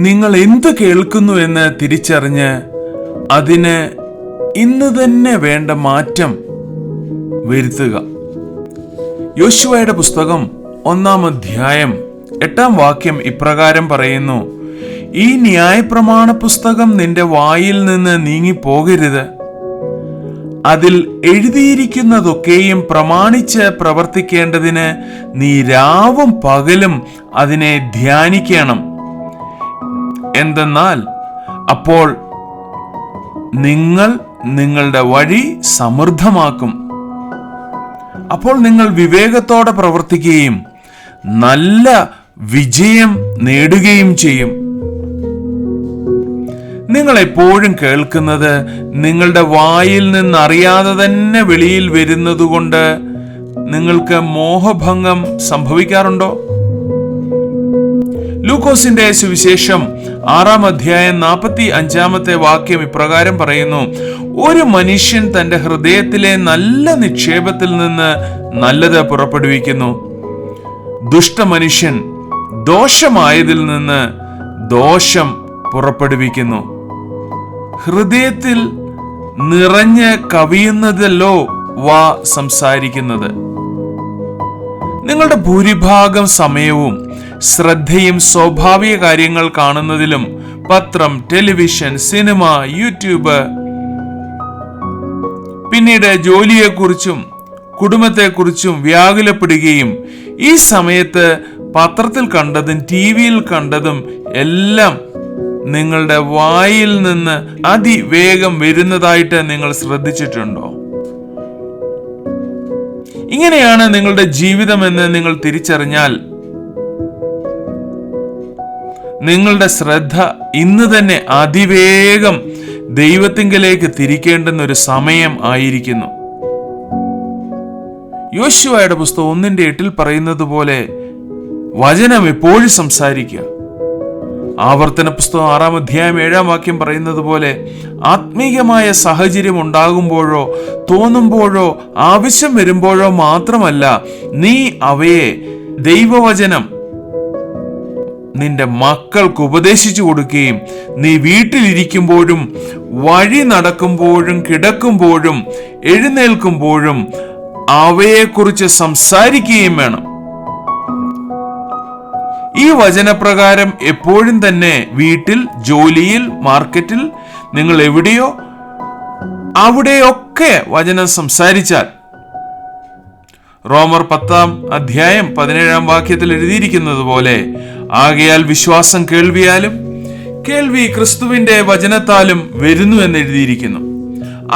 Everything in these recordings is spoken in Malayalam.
നിങ്ങൾ എന്ത് കേൾക്കുന്നു എന്ന് തിരിച്ചറിഞ്ഞ് അതിന് ഇന്ന് തന്നെ വേണ്ട മാറ്റം വരുത്തുക. യോശുവയുടെ പുസ്തകം 1-ാം അധ്യായം 8-ാം വാക്യം ഇപ്രകാരം പറയുന്നു: ഈ ന്യായപ്രമാണ പുസ്തകം നിന്റെ വായിൽ നിന്ന് നീങ്ങിപ്പോകരുത്. അതിൽ എഴുതിയിരിക്കുന്നതൊക്കെയും പ്രമാണിച്ച് പ്രവർത്തിക്കേണ്ടതിന് നീ രാവും പകലും അതിനെ ധ്യാനിക്കണം. എന്തെന്നാൽ അപ്പോൾ നിങ്ങൾ നിങ്ങളുടെ വഴി സമൃദ്ധമാക്കും. അപ്പോൾ നിങ്ങൾ വിവേകത്തോടെ പ്രവർത്തിക്കുകയും നല്ല വിജയം നേടുകയും ചെയ്യും. നിങ്ങൾ എപ്പോഴും കേൾക്കുന്നത് നിങ്ങളുടെ വായിൽ നിന്നറിയാതെ തന്നെ വെളിയിൽ വരുന്നതുകൊണ്ട് നിങ്ങൾക്ക് മോഹഭംഗം സംഭവിക്കാറുണ്ടോ? ലൂക്കോസിന്റെ സുവിശേഷം 6-ാം അധ്യായം 45-ാമത്തെ വാക്യം ഇപ്രകാരം പറയുന്നു: ഒരു മനുഷ്യൻ തന്റെ ഹൃദയത്തിലെ നല്ല നിക്ഷേപത്തിൽ നിന്ന് നല്ലത് പുറപ്പെടുവിക്കുന്നു. ദുഷ്ടമനുഷ്യൻ ദോഷമായതിൽ നിന്ന് ദോഷം പുറപ്പെടുവിക്കുന്നു. ഹൃദയത്തിൽ നിറഞ്ഞ് കവിയുന്നതല്ലോ വാ സംസാരിക്കുന്നത്. നിങ്ങളുടെ ഭൂരിഭാഗം സമയവും ശ്രദ്ധയും സ്വാഭാവിക കാര്യങ്ങൾ കാണുന്നതിലും പത്രം, ടെലിവിഷൻ, സിനിമ, യൂട്യൂബ്, പിന്നീട് ജോലിയെക്കുറിച്ചും കുടുംബത്തെക്കുറിച്ചും വ്യാകുലപ്പെടുകയും ഈ സമയത്ത് പത്രത്തിൽ കണ്ടതും ടിവിയിൽ കണ്ടതും എല്ലാം നിങ്ങളുടെ വായിൽ നിന്ന് അതിവേഗം വരുന്നതായിട്ട് നിങ്ങൾ ശ്രദ്ധിച്ചിട്ടുണ്ടോ? ഇങ്ങനെയാണ് നിങ്ങളുടെ ജീവിതമെന്ന് നിങ്ങൾ തിരിച്ചറിഞ്ഞാൽ നിങ്ങളുടെ ശ്രദ്ധ ഇന്ന് തന്നെ അതിവേഗം ദൈവത്തിങ്കലേക്ക് തിരിക്കേണ്ടുന്ന ഒരു സമയം ആയിരിക്കുന്നു. യോശുവയുടെ പുസ്തകം 1-8 പറയുന്നത് പോലെ വചനം എപ്പോഴും സംസാരിക്കുക. ആവർത്തന പുസ്തകം 6-ാം അധ്യായം 7-ാം വാക്യം പറയുന്നത് പോലെ ആത്മീയമായ സാഹചര്യം ഉണ്ടാകുമ്പോഴോ തോന്നുമ്പോഴോ ആവശ്യം വരുമ്പോഴോ മാത്രമല്ല നീ അവയെ ദൈവവചനം നിന്റെ മക്കൾക്ക് ഉപദേശിച്ചു കൊടുക്കുകയും നീ വീട്ടിലിരിക്കുമ്പോഴും വഴി നടക്കുമ്പോഴും കിടക്കുമ്പോഴും എഴുന്നേൽക്കുമ്പോഴും അവയെക്കുറിച്ച് സംസാരിക്കുകയും വേണം. ഈ വചനപ്രകാരം എപ്പോഴും തന്നെ വീട്ടിൽ, ജോലിയിൽ, മാർക്കറ്റിൽ, നിങ്ങൾ എവിടെയോ അവിടെയൊക്കെ വചനം സംസാരിച്ചാൽ, റോമർ 10-ാം അധ്യായം 17-ാം വാക്യത്തിൽ എഴുതിയിരിക്കുന്നത് പോലെ, ആകയാൽ വിശ്വാസം കേൾവിയാലും കേൾവി ക്രിസ്തുവിന്റെ വചനത്താലും വരുന്നു എന്ന് എഴുതിയിരിക്കുന്നു.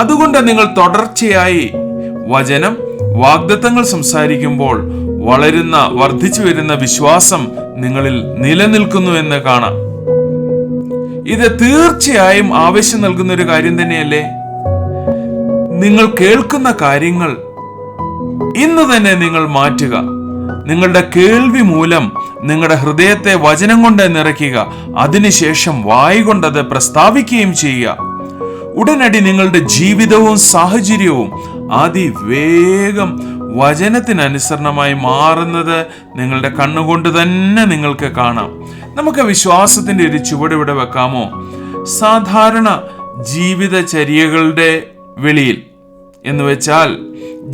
അതുകൊണ്ട് നിങ്ങൾ തുടർച്ചയായി വചനം, വാഗ്ദത്തങ്ങൾ സംസാരിക്കുമ്പോൾ വർദ്ധിച്ചു വരുന്ന വിശ്വാസം നിങ്ങളിൽ നിലനിൽക്കുന്നു എന്ന് കാണാം. ഇത് തീർച്ചയായും ആവശ്യം നൽകുന്ന ഒരു കാര്യം തന്നെയല്ലേ? നിങ്ങൾ കേൾക്കുന്ന കാര്യങ്ങൾ ഇന്ന് തന്നെ നിങ്ങൾ മാറ്റുക. നിങ്ങളുടെ കേൾവി മൂലം നിങ്ങളുടെ ഹൃദയത്തെ വചനം കൊണ്ട് നിറയ്ക്കുക. അതിനുശേഷം വായ് കൊണ്ടത് പ്രസ്താവിക്കുകയും ചെയ്യുക. ഉടനടി നിങ്ങളുടെ ജീവിതവും സാഹചര്യവും അതിവേഗം വചനത്തിനനുസരണമായി മാറുന്നത് നിങ്ങളുടെ കണ്ണുകൊണ്ട് തന്നെ നിങ്ങൾക്ക് കാണാം. നമുക്ക് വിശ്വാസത്തിന്റെ ഒരു ചുവട് വെക്കാമോ? സാധാരണ ജീവിതചര്യകളുടെ വെളിയിൽ എന്ന് വെച്ചാൽ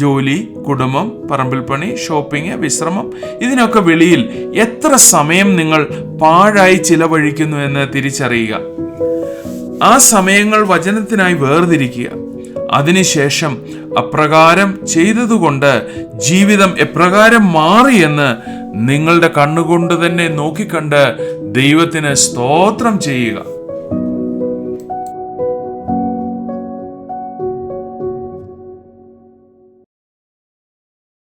ജോലി, കുടുംബം, പറമ്പിൽ പണി, ഷോപ്പിംഗ്, വിശ്രമം, ഇതിനൊക്കെ വെളിയിൽ എത്ര സമയം നിങ്ങൾ പാഴായി ചിലവഴിക്കുന്നു എന്ന് തിരിച്ചറിയുക. ആ സമയങ്ങൾ വചനത്തിനായി വേർതിരിക്കുക. അതിനുശേഷം അപ്രകാരം ചെയ്തതുകൊണ്ട് ജീവിതം എപ്രകാരം മാറിയെന്ന് നിങ്ങളുടെ കണ്ണുകൊണ്ട് തന്നെ നോക്കിക്കണ്ട് ദൈവത്തിന് സ്തോത്രം ചെയ്യുക.